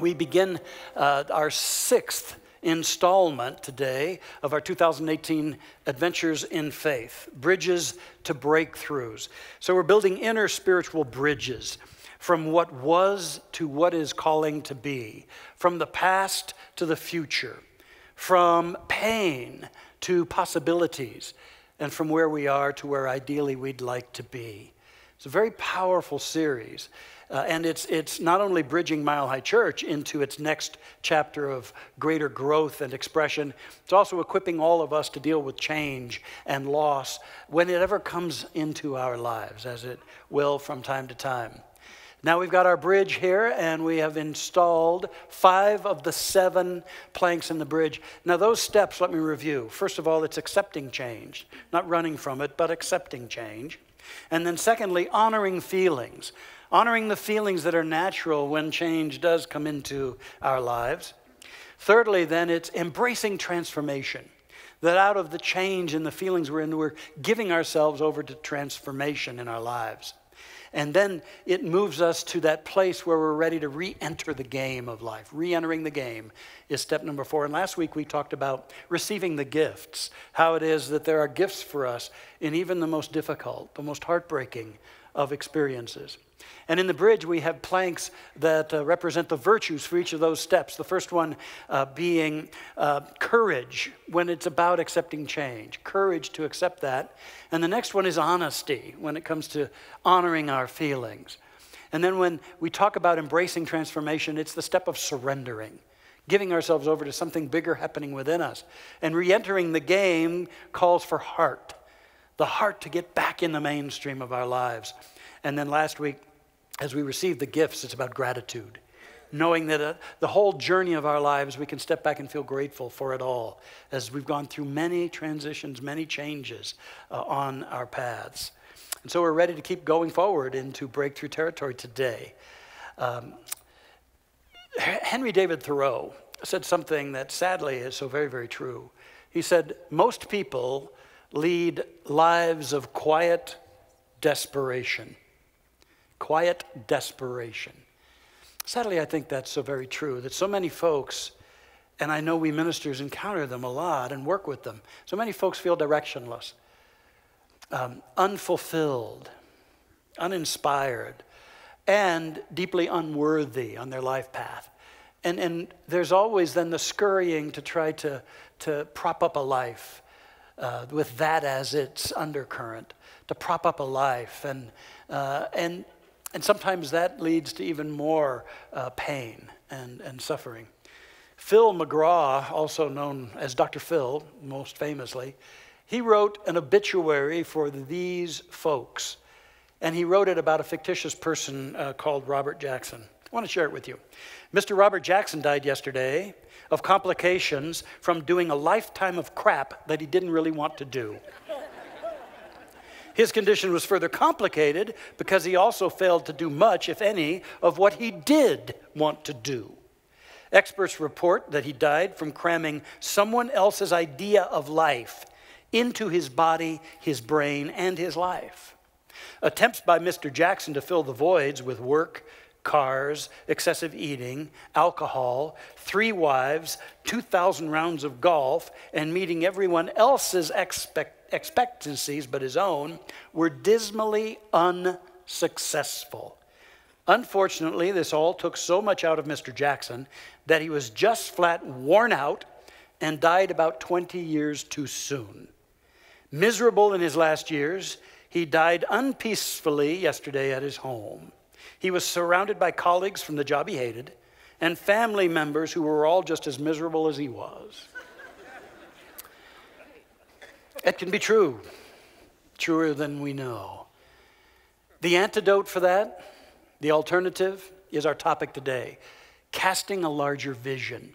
We begin our sixth installment today of our 2018 Adventures in Faith, Bridges to Breakthroughs. So we're building inner spiritual bridges from what was to what is calling to be, from the past to the future, from pain to possibilities, and from where we are to where ideally we'd like to be. It's a very powerful series. And it's not only bridging Mile High Church into its next chapter of greater growth and expression, it's also equipping all of us to deal with change and loss when it ever comes into our lives, as it will from time to time. Now we've got our bridge here, and we have installed 5 of the 7 planks in the bridge. Now those steps, let me review. First of all, it's accepting change, not running from it, but accepting change. And then secondly, honoring feelings. Honoring the feelings that are natural when change does come into our lives. Thirdly, then, it's embracing transformation. That out of the change and the feelings we're in, we're giving ourselves over to transformation in our lives. And then it moves us to that place where we're ready to re-enter the game of life. Re-entering the game is step number 4. And last week we talked about receiving the gifts. How it is that there are gifts for us in even the most difficult, the most heartbreaking of experiences. And in the bridge, we have planks that represent the virtues for each of those steps. The first one being courage, when it's about accepting change. Courage to accept that. And the next one is honesty, when it comes to honoring our feelings. And then when we talk about embracing transformation, it's the step of surrendering. Giving ourselves over to something bigger happening within us. And re-entering the game calls for heart. The heart to get back in the mainstream of our lives. And then last week, as we receive the gifts, it's about gratitude. Knowing that the whole journey of our lives, we can step back and feel grateful for it all. As we've gone through many transitions, many changes on our paths. And so we're ready to keep going forward into breakthrough territory today. Henry David Thoreau said something that sadly is so very, very true. He said, most people lead lives of quiet desperation. Quiet desperation. Sadly, I think that's so very true, that so many folks, and I know we ministers encounter them a lot and work with them, so many folks feel directionless, unfulfilled, uninspired, and deeply unworthy on their life path. And there's always then the scurrying to try to prop up a life with that as its undercurrent, to prop up a life. And sometimes that leads to even more pain and suffering. Phil McGraw, also known as Dr. Phil, most famously, he wrote an obituary for these folks. And he wrote it about a fictitious person called Robert Jackson. I want to share it with you. Mr. Robert Jackson died yesterday of complications from doing a lifetime of crap that he didn't really want to do. His condition was further complicated because he also failed to do much, if any, of what he did want to do. Experts report that he died from cramming someone else's idea of life into his body, his brain, and his life. Attempts by Mr. Jackson to fill the voids with work, cars, excessive eating, alcohol, 3 wives, 2,000 rounds of golf, and meeting everyone else's expectancies but his own were dismally unsuccessful. Unfortunately, this all took so much out of Mr. Jackson that he was just flat worn out and died about 20 years too soon. Miserable in his last years, he died unpeacefully yesterday at his home. He was surrounded by colleagues from the job he hated and family members who were all just as miserable as he was. It can be true, truer than we know. The antidote for that, the alternative, is our topic today, casting a larger vision.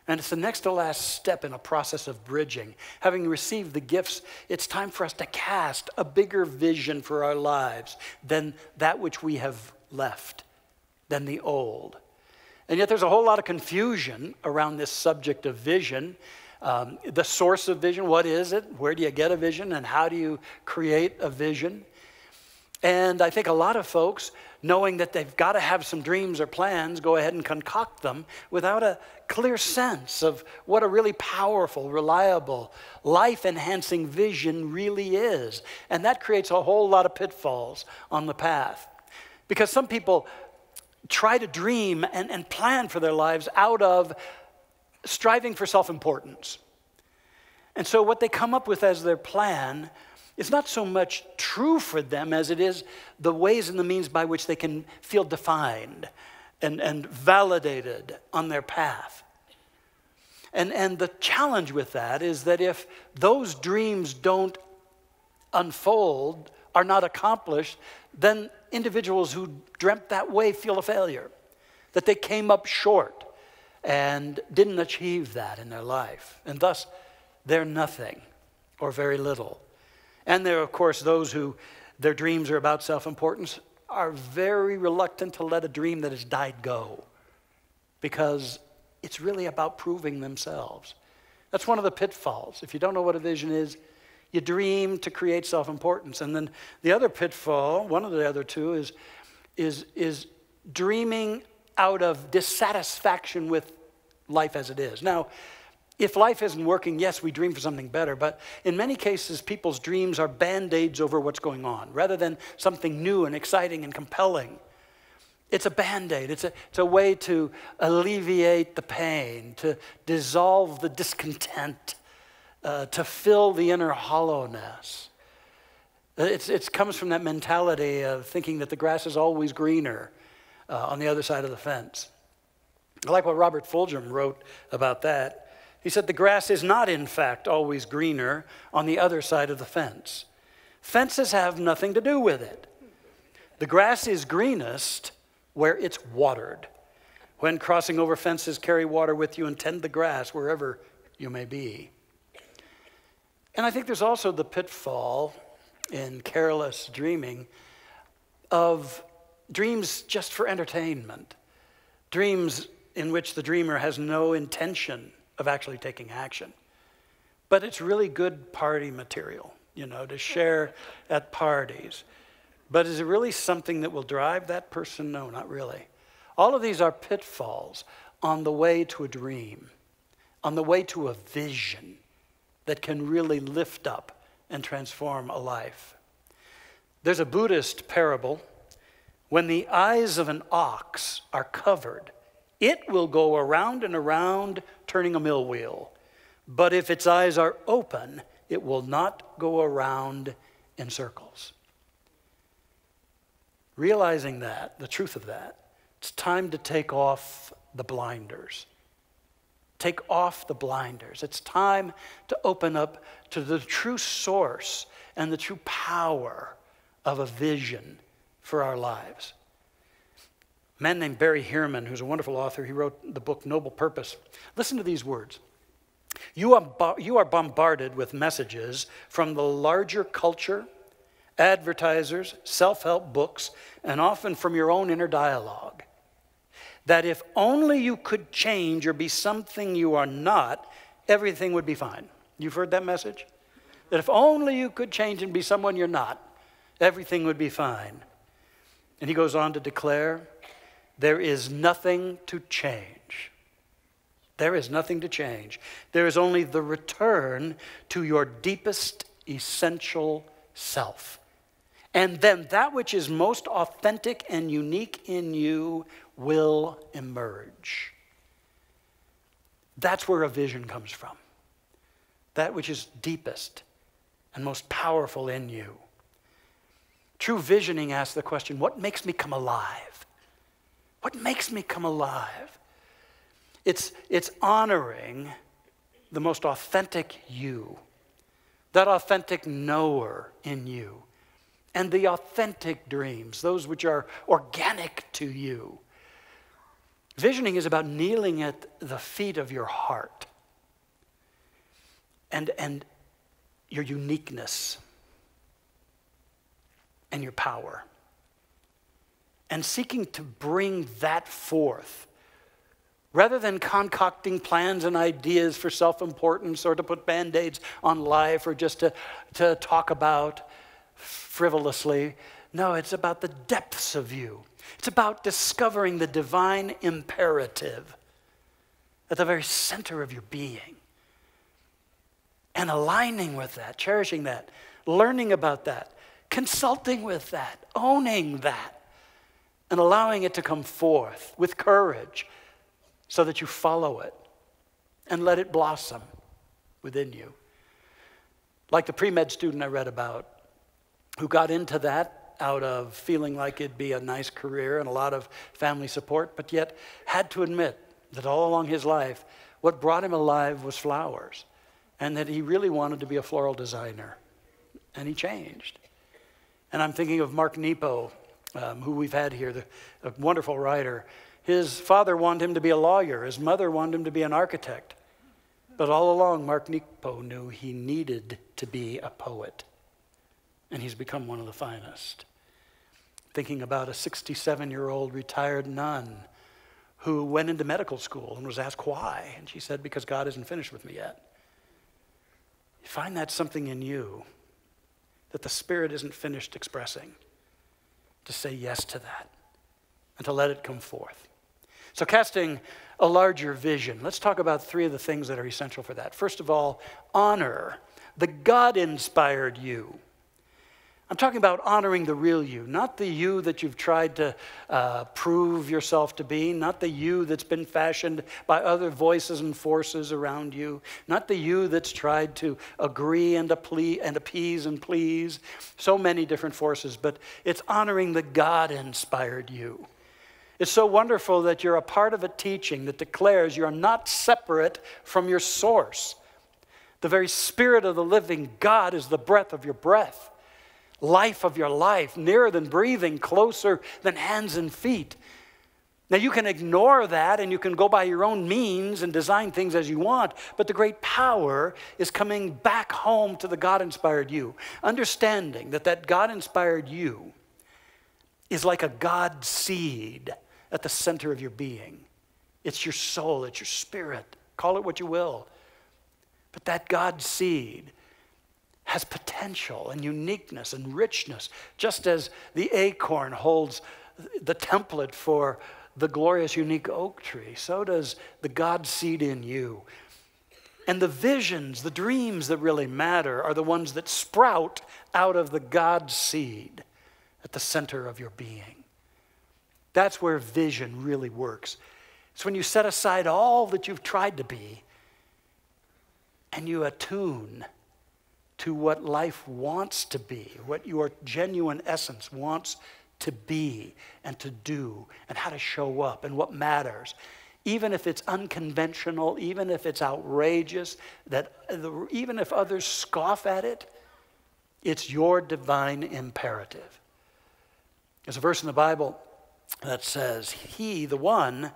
And it's the next to last step in a process of bridging. Having received the gifts, it's time for us to cast a bigger vision for our lives than that which we have left, than the old. And yet there's a whole lot of confusion around this subject of vision. The source of vision, what is it? Where do you get a vision? And how do you create a vision? And I think a lot of folks, knowing that they've got to have some dreams or plans, go ahead and concoct them without a clear sense of what a really powerful, reliable, life-enhancing vision really is. And that creates a whole lot of pitfalls on the path. Because some people try to dream and plan for their lives out of striving for self-importance. And so what they come up with as their plan is not so much true for them as it is the ways and the means by which they can feel defined and validated on their path. And the challenge with that is that if those dreams don't unfold, are not accomplished, then individuals who dreamt that way feel a failure, that they came up short and didn't achieve that in their life. And thus, they're nothing or very little. And there are, of course, those who their dreams are about self-importance are very reluctant to let a dream that has died go because it's really about proving themselves. That's one of the pitfalls. If you don't know what a vision is, you dream to create self-importance. And then the other pitfall, one of the other two, is dreaming out of dissatisfaction with life as it is. Now, if life isn't working, yes, we dream for something better, but in many cases, people's dreams are band-aids over what's going on, rather than something new and exciting and compelling. It's a band-aid. It's a way to alleviate the pain, to dissolve the discontent, to fill the inner hollowness. It comes from that mentality of thinking that the grass is always greener on the other side of the fence. I like what Robert Fulghum wrote about that. He said, the grass is not, in fact, always greener on the other side of the fence. Fences have nothing to do with it. The grass is greenest where it's watered. When crossing over fences, carry water with you and tend the grass wherever you may be. And I think there's also the pitfall in careless dreaming of dreams just for entertainment. Dreams in which the dreamer has no intention of actually taking action. But it's really good party material, to share at parties. But is it really something that will drive that person? No, not really. All of these are pitfalls on the way to a dream, on the way to a vision that can really lift up and transform a life. There's a Buddhist parable. When the eyes of an ox are covered, it will go around and around, turning a mill wheel. But if its eyes are open, it will not go around in circles. Realizing that, the truth of that, it's time to take off the blinders. Take off the blinders. It's time to open up to the true source and the true power of a vision for our lives. A man named Barry Heerman, who's a wonderful author, he wrote the book Noble Purpose. Listen to these words. You are bombarded with messages from the larger culture, advertisers, self-help books, and often from your own inner dialogue, that if only you could change or be something you are not, everything would be fine. You've heard that message? That if only you could change and be someone you're not, everything would be fine. And he goes on to declare, there is nothing to change. There is nothing to change. There is only the return to your deepest essential self. And then that which is most authentic and unique in you will emerge. That's where a vision comes from. That which is deepest and most powerful in you. True visioning asks the question, what makes me come alive? What makes me come alive? It's honoring the most authentic you, that authentic knower in you, and the authentic dreams, those which are organic to you. Visioning is about kneeling at the feet of your heart and your uniqueness and your power, and seeking to bring that forth rather than concocting plans and ideas for self-importance or to put band-aids on life or just to talk about frivolously. No, it's about the depths of you. It's about discovering the divine imperative at the very center of your being and aligning with that, cherishing that, learning about that, consulting with that, owning that, and allowing it to come forth with courage so that you follow it and let it blossom within you. Like the pre-med student I read about who got into that out of feeling like it'd be a nice career and a lot of family support, but yet had to admit that all along his life, what brought him alive was flowers, and that he really wanted to be a floral designer, and he changed. And I'm thinking of Mark Nepo, who we've had here, a wonderful writer. His father wanted him to be a lawyer. His mother wanted him to be an architect. But all along, Mark Nepo knew he needed to be a poet. And he's become one of the finest. Thinking about a 67-year-old retired nun who went into medical school and was asked why. And she said, because God isn't finished with me yet. You find that something in you that the Spirit isn't finished expressing. To say yes to that and to let it come forth. So casting a larger vision. Let's talk about three of the things that are essential for that. First of all, honor the God-inspired you. I'm talking about honoring the real you, not the you that you've tried to prove yourself to be, not the you that's been fashioned by other voices and forces around you, not the you that's tried to agree and appease and please, so many different forces, but it's honoring the God-inspired you. It's so wonderful that you're a part of a teaching that declares you're not separate from your source. The very Spirit of the living God is the breath of your breath. Life of your life, nearer than breathing, closer than hands and feet. Now you can ignore that and you can go by your own means and design things as you want, but the great power is coming back home to the God-inspired you. Understanding that that God-inspired you is like a God seed at the center of your being. It's your soul, it's your spirit. Call it what you will. But that God seed has potential and uniqueness and richness, just as the acorn holds the template for the glorious, unique oak tree. So does the God seed in you. And the visions, the dreams that really matter are the ones that sprout out of the God seed at the center of your being. That's where vision really works. It's when you set aside all that you've tried to be and you attune to what life wants to be, what your genuine essence wants to be and to do, and how to show up, and what matters. Even if it's unconventional, even if it's outrageous, even if others scoff at it, it's your divine imperative. There's a verse in the Bible that says, He, the one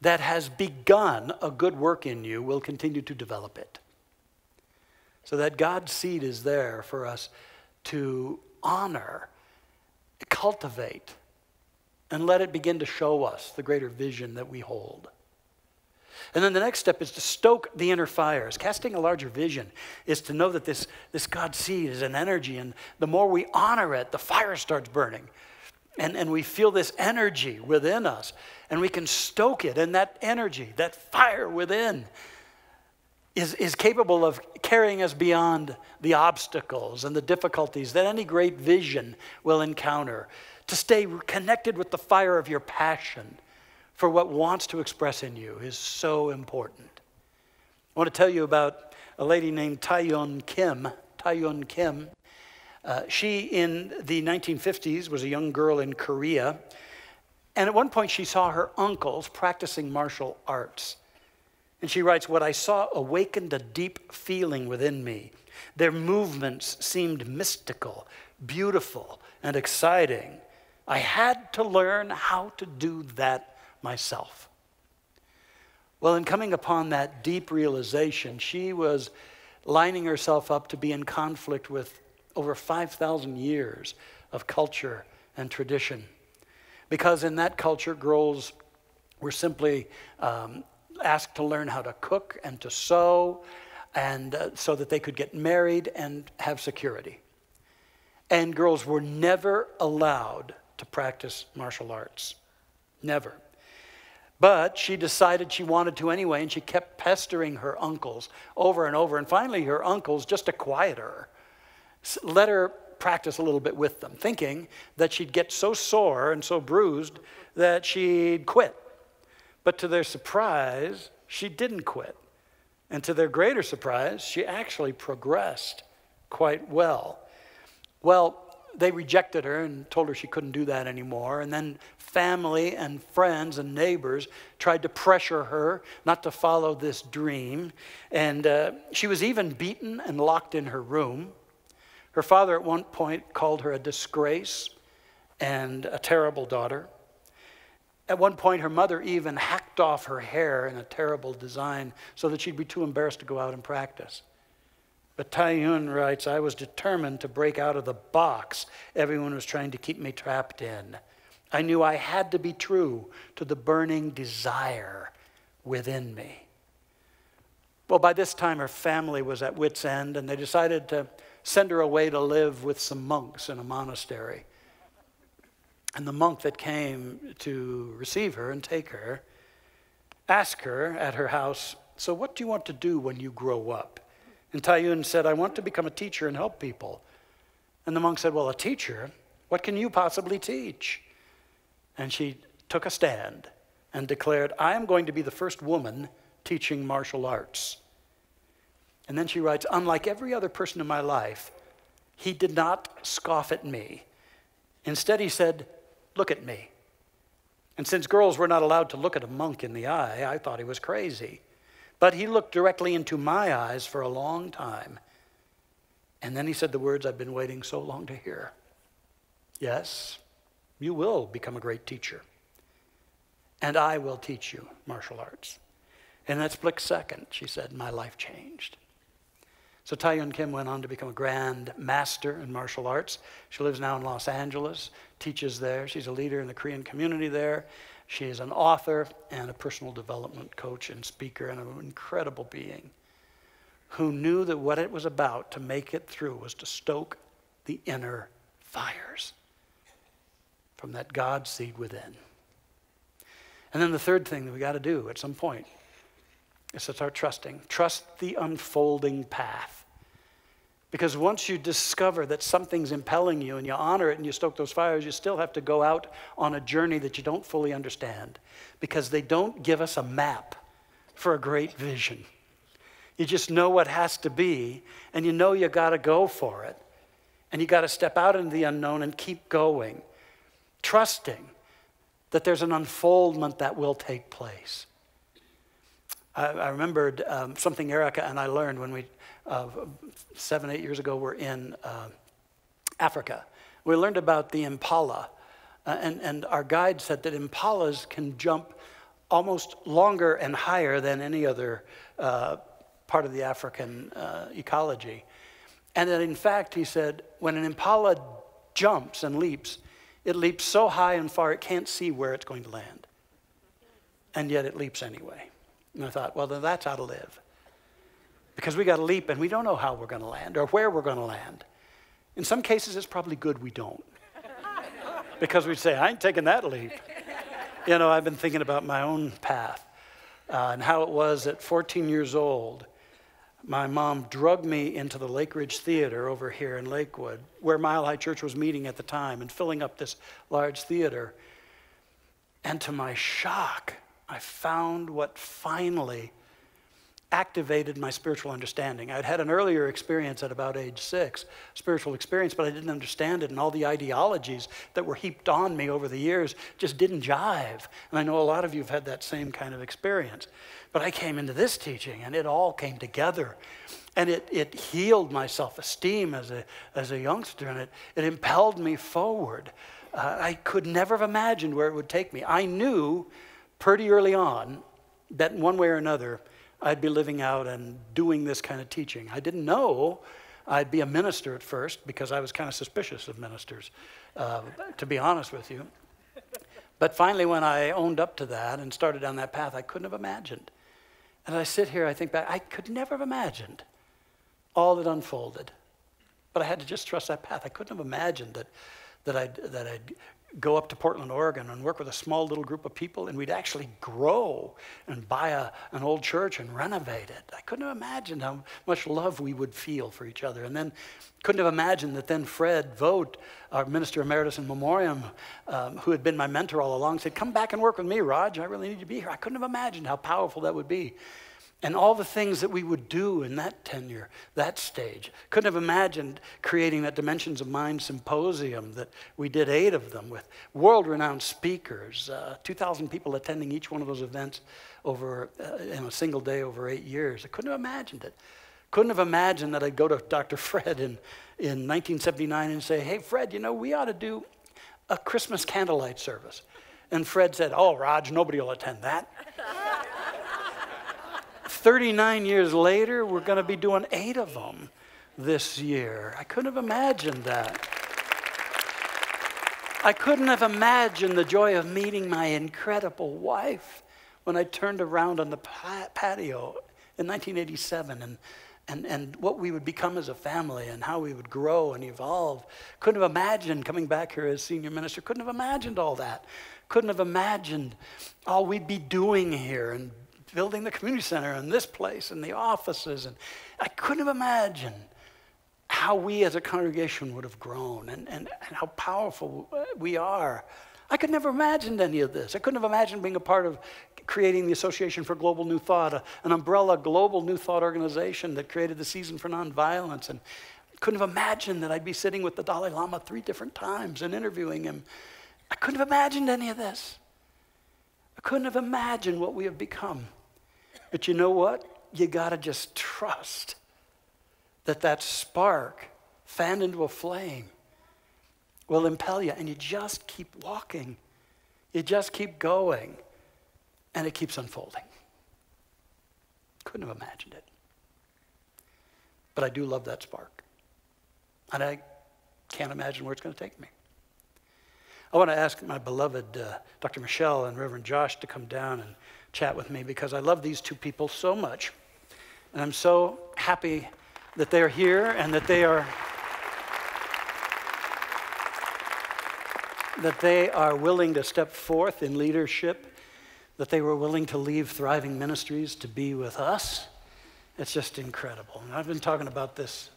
that has begun a good work in you, will continue to develop it. So that God's seed is there for us to honor, cultivate, and let it begin to show us the greater vision that we hold. And then the next step is to stoke the inner fires. Casting a larger vision is to know that this God seed is an energy, and the more we honor it, the fire starts burning. And we feel this energy within us, and we can stoke it, and that energy, that fire within, is capable of carrying us beyond the obstacles and the difficulties that any great vision will encounter. To stay connected with the fire of your passion for what wants to express in you is so important. I want to tell you about a lady named Taeyeon Kim. She, in the 1950s, was a young girl in Korea. And at one point, she saw her uncles practicing martial arts. And she writes, what I saw awakened a deep feeling within me. Their movements seemed mystical, beautiful, and exciting. I had to learn how to do that myself. Well, in coming upon that deep realization, she was lining herself up to be in conflict with over 5,000 years of culture and tradition. Because in that culture, girls were simply asked to learn how to cook and to sew, and so that they could get married and have security. And girls were never allowed to practice martial arts. Never. But she decided she wanted to anyway, and she kept pestering her uncles over and over. And finally, her uncles, just to quiet her, let her practice a little bit with them, thinking that she'd get so sore and so bruised that she'd quit. But to their surprise, she didn't quit. And to their greater surprise, she actually progressed quite well. Well, they rejected her and told her she couldn't do that anymore. And then family and friends and neighbors tried to pressure her not to follow this dream. And she was even beaten and locked in her room. Her father at one point called her a disgrace and a terrible daughter. At one point, her mother even hacked off her hair in a terrible design so that she'd be too embarrassed to go out and practice. But Tae-Yun writes, I was determined to break out of the box everyone was trying to keep me trapped in. I knew I had to be true to the burning desire within me. Well, by this time, her family was at wit's end, and they decided to send her away to live with some monks in a monastery. And the monk that came to receive her and take her asked her at her house, so what do you want to do when you grow up? And Tae-Yun said, I want to become a teacher and help people. And the monk said, well, a teacher? What can you possibly teach? And she took a stand and declared, I am going to be the first woman teaching martial arts. And then she writes, unlike every other person in my life, he did not scoff at me. Instead, he said, look at me. And since girls were not allowed to look at a monk in the eye, I thought he was crazy. But he looked directly into my eyes for a long time. And then he said the words I've been waiting so long to hear. Yes, you will become a great teacher. And I will teach you martial arts. In that split second, she said, my life changed. So Tae-Yun Kim went on to become a grand master in martial arts. She lives now in Los Angeles, teaches there. She's a leader in the Korean community there. She is an author and a personal development coach and speaker and an incredible being who knew that what it was about to make it through was to stoke the inner fires from that God seed within. And then the third thing that we got to do at some point is to start trusting. Trust the unfolding path. Because once you discover that something's impelling you and you honor it and you stoke those fires, you still have to go out on a journey that you don't fully understand. Because they don't give us a map for a great vision. You just know what has to be, and you know you got to go for it. And you got to step out into the unknown and keep going, trusting that there's an unfoldment that will take place. I remembered something Erica and I learned when we, 7, 8 years ago, were in Africa. We learned about the impala. And our guide said that impalas can jump almost longer and higher than any other part of the African ecology. And that in fact, he said, when an impala jumps and leaps, it leaps so high and far it can't see where it's going to land. And yet it leaps anyway. And I thought, well, then that's how to live. Because we got to leap and we don't know how we're going to land or where we're going to land. In some cases, it's probably good we don't. Because we'd say, I ain't taking that leap. You know, I've been thinking about my own path and how it was at 14 years old. My mom drugged me into the Lake Ridge Theater over here in Lakewood, where Mile High Church was meeting at the time and filling up this large theater. And to my shock, I found what finally activated my spiritual understanding. I'd had an earlier experience at about age 6, spiritual experience, but I didn't understand it, and all the ideologies that were heaped on me over the years just didn't jive. And I know a lot of you have had that same kind of experience. But I came into this teaching, and it all came together. And it healed my self-esteem as a youngster, and it impelled me forward. I could never have imagined where it would take me. I knew pretty early on that in one way or another, I'd be living out and doing this kind of teaching. I didn't know I'd be a minister at first because I was kind of suspicious of ministers, to be honest with you. But finally, when I owned up to that and started down that path, I couldn't have imagined. And I sit here, I think back, I could never have imagined all that unfolded But I had to just trust that path. I couldn't have imagined that I'd go up to Portland, Oregon and work with a small little group of people, and we'd actually grow and buy an old church and renovate it. I couldn't have imagined how much love we would feel for each other. And then couldn't have imagined that then Fred Vogt, our minister emeritus in memoriam, who had been my mentor all along, said, come back and work with me, Raj. I really need you to be here. I couldn't have imagined how powerful that would be. And all the things that we would do in that tenure, that stage. Couldn't have imagined creating that Dimensions of Mind symposium that we did 8 of them with world-renowned speakers, 2,000 people attending each one of those events over in a single day over 8 years. I couldn't have imagined it. Couldn't have imagined that I'd go to Dr. Fred in 1979 and say, hey, Fred, we ought to do a Christmas candlelight service. And Fred said, oh, Raj, nobody will attend that. 39 years later, we're going to be doing 8 of them this year. I couldn't have imagined that. I couldn't have imagined the joy of meeting my incredible wife when I turned around on the patio in 1987 and what we would become as a family and how we would grow and evolve. Couldn't have imagined coming back here as senior minister. Couldn't have imagined all that. Couldn't have imagined all we'd be doing here and building the community center and this place and the offices. And I couldn't have imagined how we as a congregation would have grown and how powerful we are. I could never imagined any of this. I couldn't have imagined being a part of creating the Association for Global New Thought, an umbrella global New Thought organization that created the Season for Nonviolence. And couldn't have imagined that I'd be sitting with the Dalai Lama 3 different times and interviewing him. I couldn't have imagined any of this. I couldn't have imagined what we have become. But you know what? You got to just trust that spark fanned into a flame will impel you. And you just keep walking. You just keep going. And it keeps unfolding. Couldn't have imagined it. But I do love that spark. And I can't imagine where it's going to take me. I want to ask my beloved Dr. Michelle and Reverend Josh to come down and chat with me because I love these 2 people so much. And I'm so happy that they're here and that they are willing to step forth in leadership, that they were willing to leave Thriving Ministries to be with us. It's just incredible. And I've been talking about this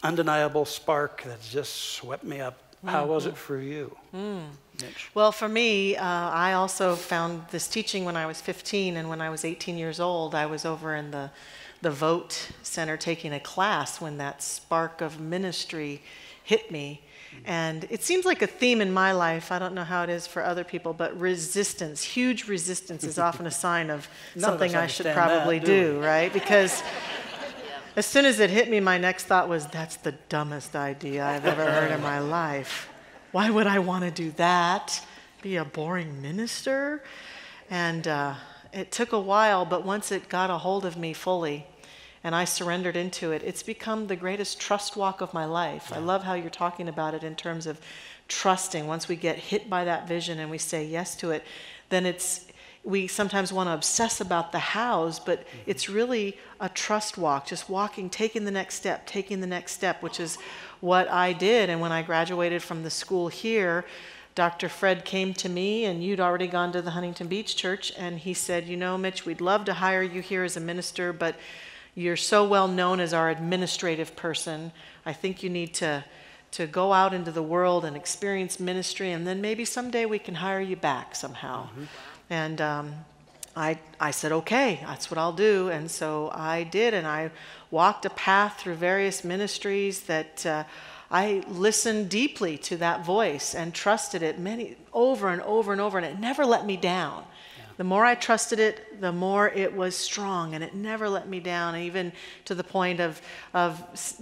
undeniable spark that's just swept me up. How was it for you, Mitch? Well, for me, I also found this teaching when I was 15, and when I was 18 years old, I was over in the Vote Center taking a class when that spark of ministry hit me. And it seems like a theme in my life. I don't know how it is for other people, but resistance, huge resistance is often a sign of something I should probably do, right? Because as soon as it hit me, my next thought was, that's the dumbest idea I've ever heard in my life. Why would I want to do that? Be a boring minister? And it took a while, but once it got a hold of me fully and I surrendered into it, it's become the greatest trust walk of my life. Yeah. I love how you're talking about it in terms of trusting. Once we get hit by that vision and we say yes to it, then we sometimes want to obsess about the hows, but it's really a trust walk, just walking, taking the next step, which is what I did. And when I graduated from the school here, Dr. Fred came to me, and you'd already gone to the Huntington Beach Church, and he said, Mitch, we'd love to hire you here as a minister, but you're so well known as our administrative person. I think you need to go out into the world and experience ministry, and then maybe someday we can hire you back somehow. Mm-hmm. And I said, okay, that's what I'll do. And so I did, and I walked a path through various ministries that I listened deeply to that voice and trusted it over and over and over, and it never let me down. Yeah. The more I trusted it, the more it was strong, and it never let me down, even to the point of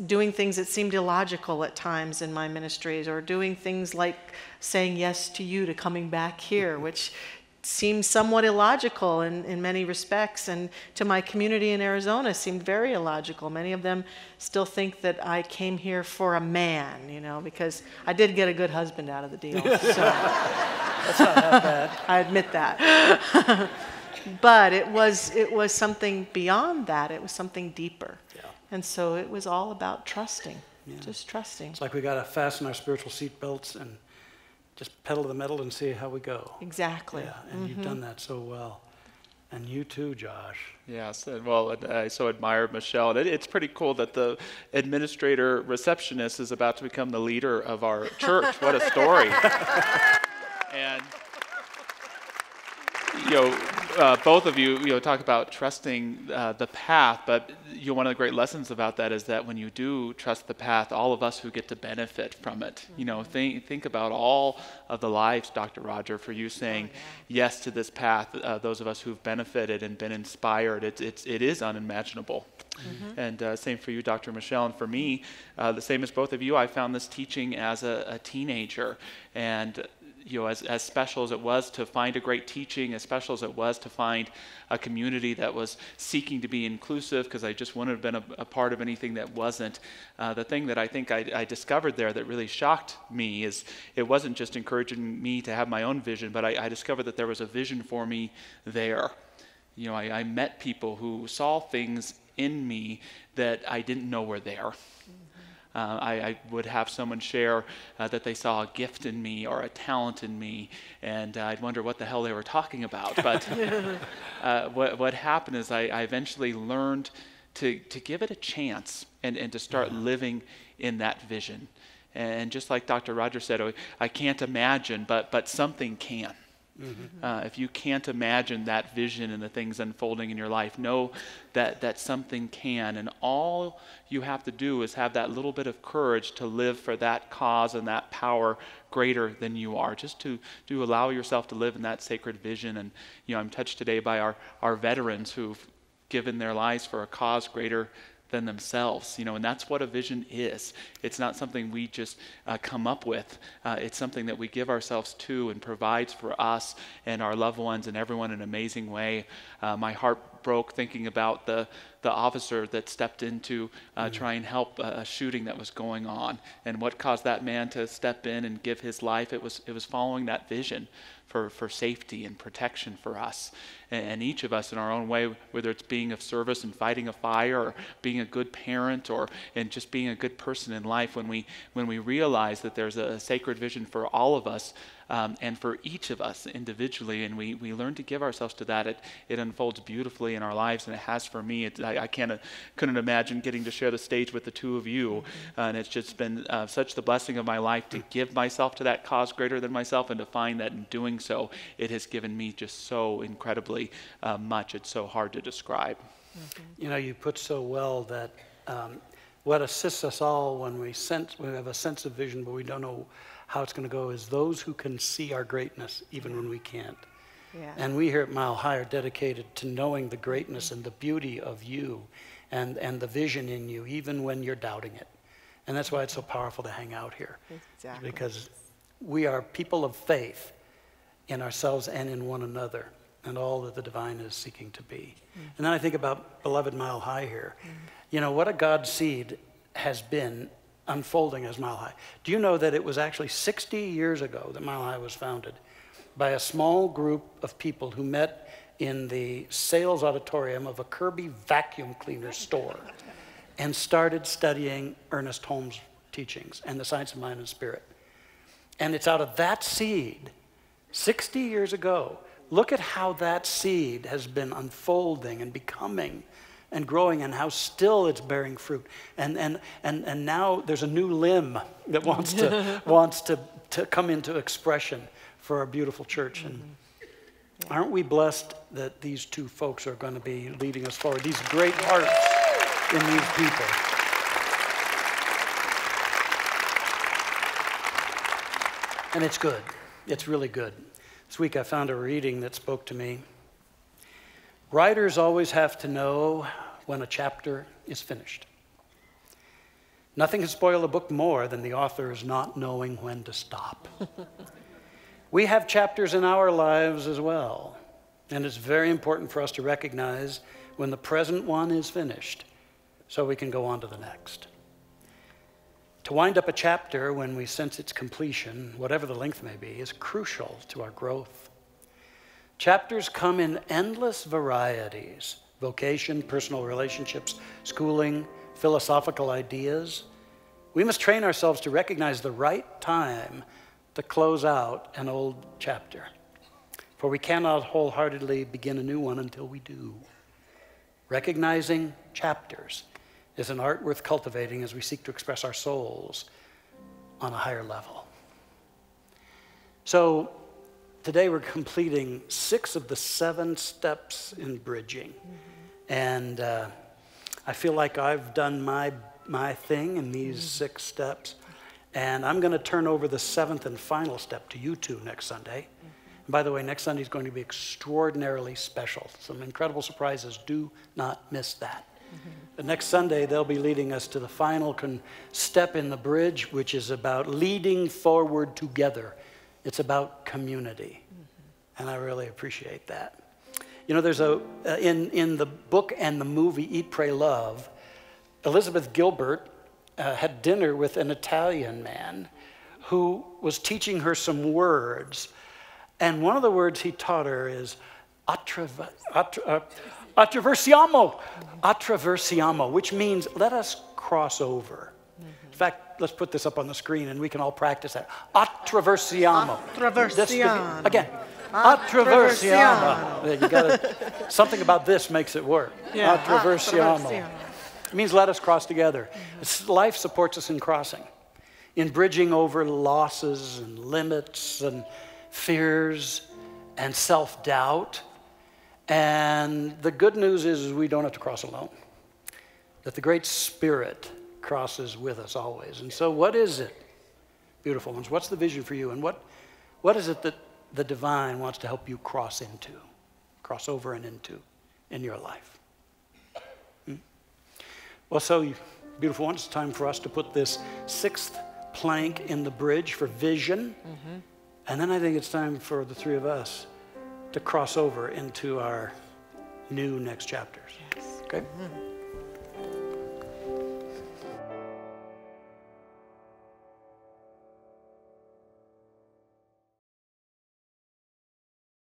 doing things that seemed illogical at times in my ministries, or doing things like saying yes to you to coming back here, which seemed somewhat illogical in many respects, and to my community in Arizona seemed very illogical. Many of them still think that I came here for a man, because I did get a good husband out of the deal. So that's not that bad. I admit that. But it was something beyond that. It was something deeper. Yeah. And so it was all about trusting. Just trusting. It's like we got to fasten our spiritual seatbelts and just pedal to the metal and see how we go. Exactly. Yeah, and you've done that so well. And you too, Josh. Yes, well, I so admire Michelle. And it's pretty cool that the administrator receptionist is about to become the leader of our church. What a story. And, both of you, talk about trusting the path, but one of the great lessons about that is that when you do trust the path, all of us who get to benefit from it. Think about all of the lives, Dr. Roger, for you saying yes to this path. Those of us who've benefited and been inspired, it is unimaginable. And same for you, Dr. Michelle. And for me, the same as both of you, I found this teaching as a teenager. And as special as it was to find a great teaching, as special as it was to find a community that was seeking to be inclusive, because I just wouldn't have been a part of anything that wasn't. The thing that I think I discovered there that really shocked me is it wasn't just encouraging me to have my own vision, but I discovered that there was a vision for me there. I met people who saw things in me that I didn't know were there. I would have someone share that they saw a gift in me or a talent in me, and I'd wonder what the hell they were talking about. But what happened is I eventually learned to give it a chance and to start living in that vision. And just like Dr. Roger said, I can't imagine, but something can. If you can't imagine that vision and the things unfolding in your life, know that something can. And all you have to do is have that little bit of courage to live for that cause and that power greater than you are. Just to allow yourself to live in that sacred vision. And I'm touched today by our veterans who've given their lives for a cause greater than themselves, and that's what a vision is. It's not something we just come up with. It's something that we give ourselves to and provides for us and our loved ones and everyone in an amazing way. My heart broke thinking about the officer that stepped in to try and help a shooting that was going on, and what caused that man to step in and give his life. It was following that vision for safety and protection for us. And each of us in our own way, whether it's being of service and fighting a fire, or being a good parent, and just being a good person in life, when we realize that there's a sacred vision for all of us, and for each of us individually, and we learn to give ourselves to that, it unfolds beautifully in our lives, and it has for me. I couldn't imagine getting to share the stage with the two of you, and it's just been such the blessing of my life to give myself to that cause greater than myself, and to find that in doing so, it has given me just so incredibly much. It's so hard to describe. You put so well that what assists us all when we have a sense of vision, but we don't know how it's going to go, is those who can see our greatness even when we can't. Yeah. And we here at Mile High are dedicated to knowing the greatness and the beauty of you and the vision in you, even when you're doubting it. And that's why it's so powerful to hang out here. Exactly. Because we are people of faith in ourselves and in one another, and all that the divine is seeking to be. And then I think about beloved Mile High here. What a God seed has been unfolding as Mile High. Do you know that it was actually 60 years ago that Mile High was founded by a small group of people who met in the sales auditorium of a Kirby vacuum cleaner store and started studying Ernest Holmes' teachings and the science of mind and spirit. And it's out of that seed, 60 years ago. Look at how that seed has been unfolding and becoming and growing, and how still it's bearing fruit. And now there's a new limb that wants to come into expression for our beautiful church. And aren't we blessed that these two folks are going to be leading us forward, these great hearts in these people. And it's good. It's really good. This week I found a reading that spoke to me. Writers always have to know when a chapter is finished. Nothing can spoil a book more than the author's not knowing when to stop. We have chapters in our lives as well, and it's very important for us to recognize when the present one is finished so we can go on to the next. To wind up a chapter when we sense its completion, whatever the length may be, is crucial to our growth. Chapters come in endless varieties: vocation, personal relationships, schooling, philosophical ideas. We must train ourselves to recognize the right time to close out an old chapter. For we cannot wholeheartedly begin a new one until we do. Recognizing chapters is an art worth cultivating as we seek to express our souls on a higher level. So today we're completing 6 of the 7 steps in bridging. And I feel like I've done my thing in these 6 steps. And I'm going to turn over the 7th and final step to you 2 next Sunday. And by the way, next Sunday is going to be extraordinarily special. Some incredible surprises. Do not miss that. But next Sunday, they'll be leading us to the final step in the bridge, which is about leading forward together. It's about community. And I really appreciate that. You know, there's in the book and the movie Eat, Pray, Love, Elizabeth Gilbert had dinner with an Italian man who was teaching her some words. And one of the words he taught her is attraversiamo, which means let us cross over. In fact, let's put this up on the screen and we can all practice that. Attraversiamo. Attraversiamo. Again. Attraversiamo. You gotta, something about this makes it work. Yeah. Attraversiamo. It means let us cross together. Life supports us in crossing, in bridging over losses and limits and fears and self-doubt. And the good news is we don't have to cross alone, that the Great Spirit crosses with us always. And so what is it, beautiful ones? What's the vision for you? And what is it that the divine wants to help you cross over and into in your life? Well, so you beautiful ones, it's time for us to put this 6th plank in the bridge for vision. And then I think it's time for the 3 of us to cross over into our new next chapters. Yes. Okay?